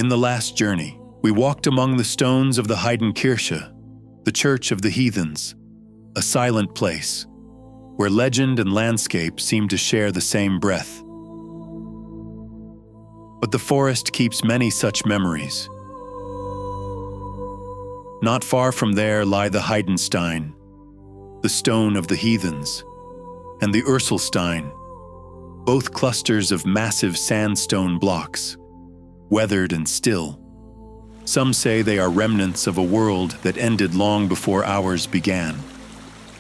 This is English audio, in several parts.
In the last journey, we walked among the stones of the Heidenkirche, the church of the heathens, a silent place where legend and landscape seem to share the same breath. But the forest keeps many such memories. Not far from there lie the Heidenstein, the stone of the heathens, and the Urselstein, both clusters of massive sandstone blocks, weathered and still. Some say they are remnants of a world that ended long before ours began,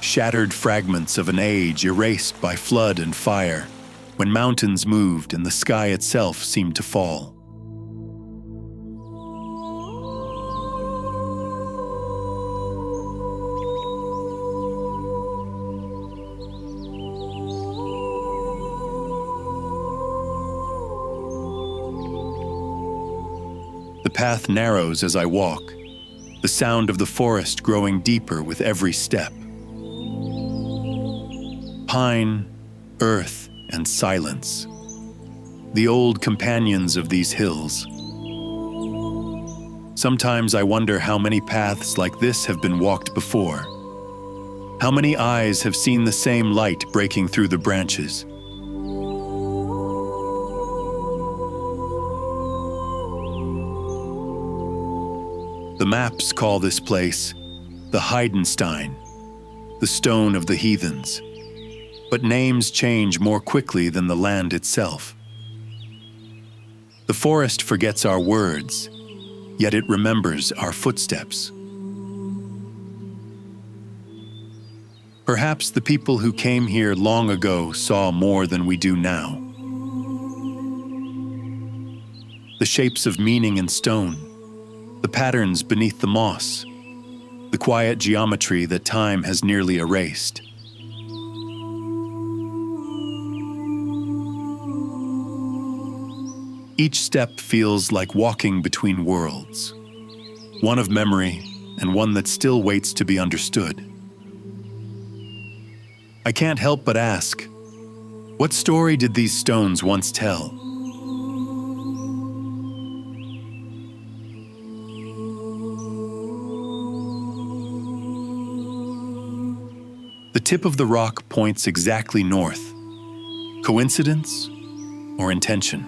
shattered fragments of an age erased by flood and fire, when mountains moved and the sky itself seemed to fall. The path narrows as I walk, the sound of the forest growing deeper with every step. Pine, earth, and silence, the old companions of these hills. Sometimes I wonder how many paths like this have been walked before. How many eyes have seen the same light breaking through the branches. The maps call this place the Heidenstein, the stone of the heathens. But names change more quickly than the land itself. The forest forgets our words, yet it remembers our footsteps. Perhaps the people who came here long ago saw more than we do now. The shapes of meaning in stone, the patterns beneath the moss, the quiet geometry that time has nearly erased. Each step feels like walking between worlds, one of memory and one that still waits to be understood. I can't help but ask, what story did these stones once tell? The tip of the rock points exactly north. Coincidence or intention?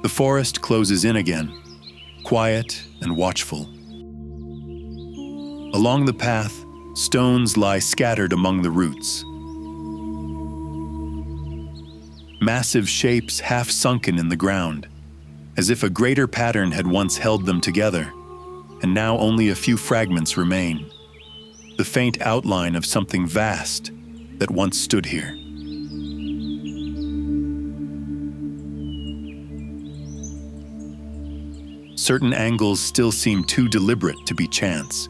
The forest closes in again, quiet and watchful. Along the path, stones lie scattered among the roots. Massive shapes half sunken in the ground, as if a greater pattern had once held them together, and now only a few fragments remain, the faint outline of something vast that once stood here. Certain angles still seem too deliberate to be chance.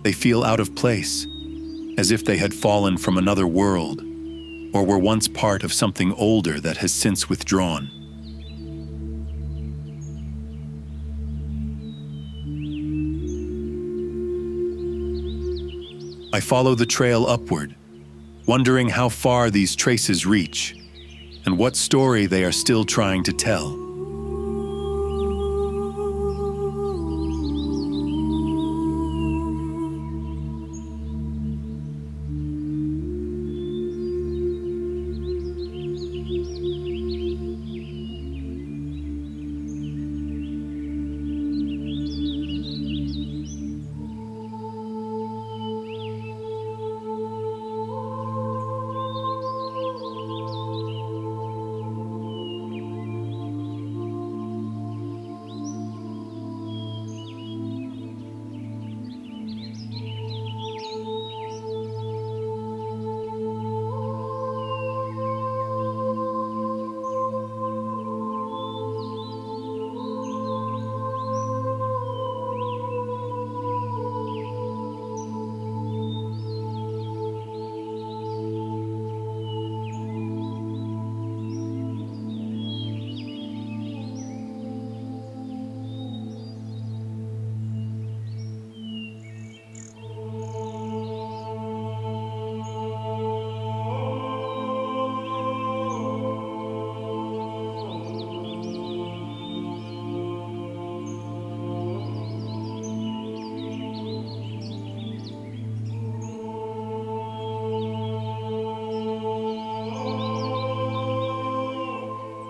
They feel out of place, as if they had fallen from another world, or were once part of something older that has since withdrawn. I follow the trail upward, wondering how far these traces reach, and what story they are still trying to tell.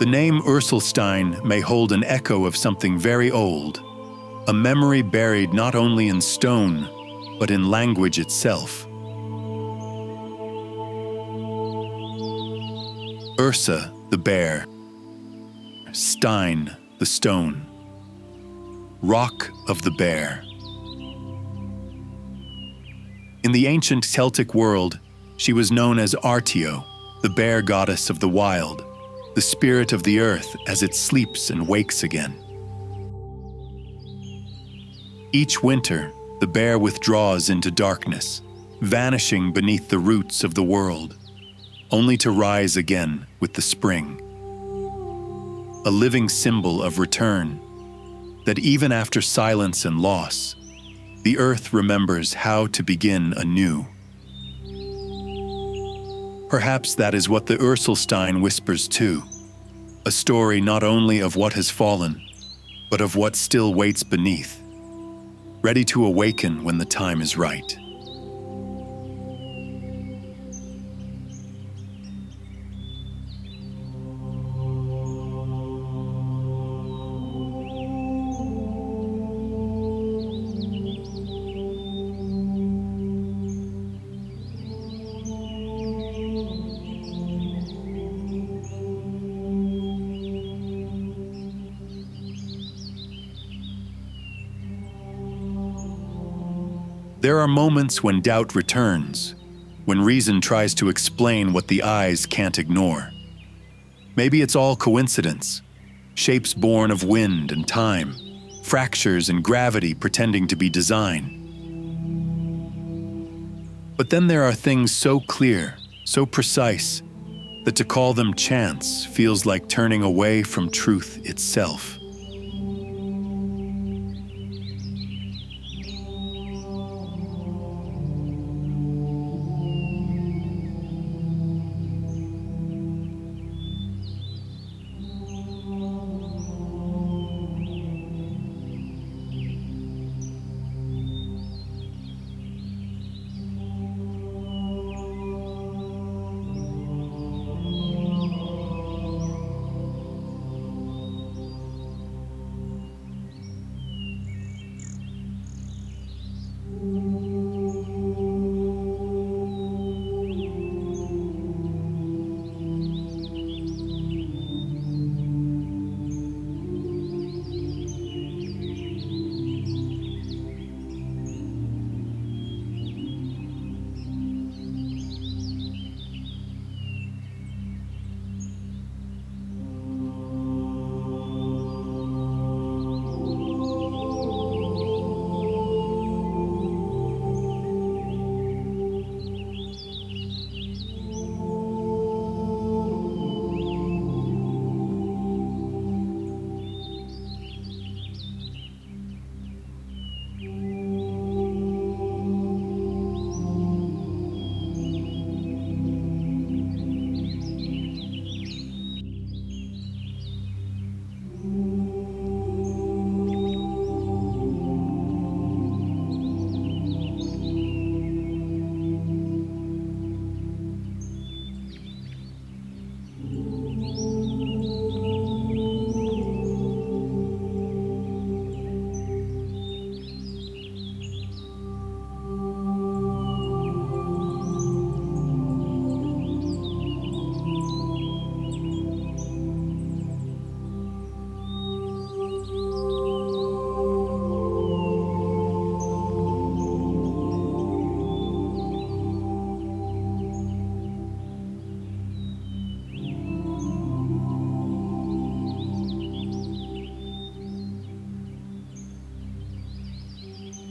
The name Urselstein may hold an echo of something very old, a memory buried not only in stone, but in language itself. Ursa, the bear. Stein, the stone. Rock of the bear. In the ancient Celtic world, she was known as Artio, the bear goddess of the wild, the spirit of the earth as it sleeps and wakes again. Each winter, the bear withdraws into darkness, vanishing beneath the roots of the world, only to rise again with the spring. A living symbol of return, that even after silence and loss, the earth remembers how to begin anew. Perhaps that is what the Urselstein whispers too, a story not only of what has fallen, but of what still waits beneath, ready to awaken when the time is right. There are moments when doubt returns, when reason tries to explain what the eyes can't ignore. Maybe it's all coincidence, shapes born of wind and time, fractures and gravity pretending to be design. But then there are things so clear, so precise, that to call them chance feels like turning away from truth itself.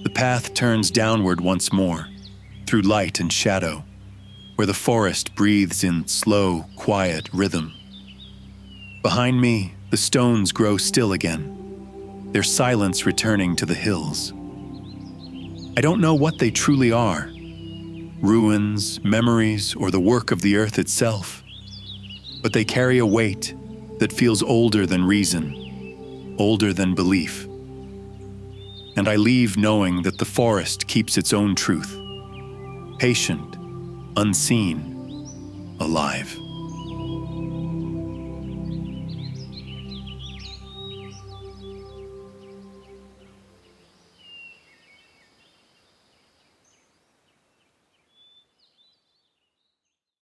The path turns downward once more, through light and shadow, where the forest breathes in slow, quiet rhythm. Behind me, the stones grow still again, their silence returning to the hills. I don't know what they truly are, ruins, memories, or the work of the earth itself, but they carry a weight that feels older than reason, older than belief. And I leave knowing that the forest keeps its own truth, patient, unseen, alive.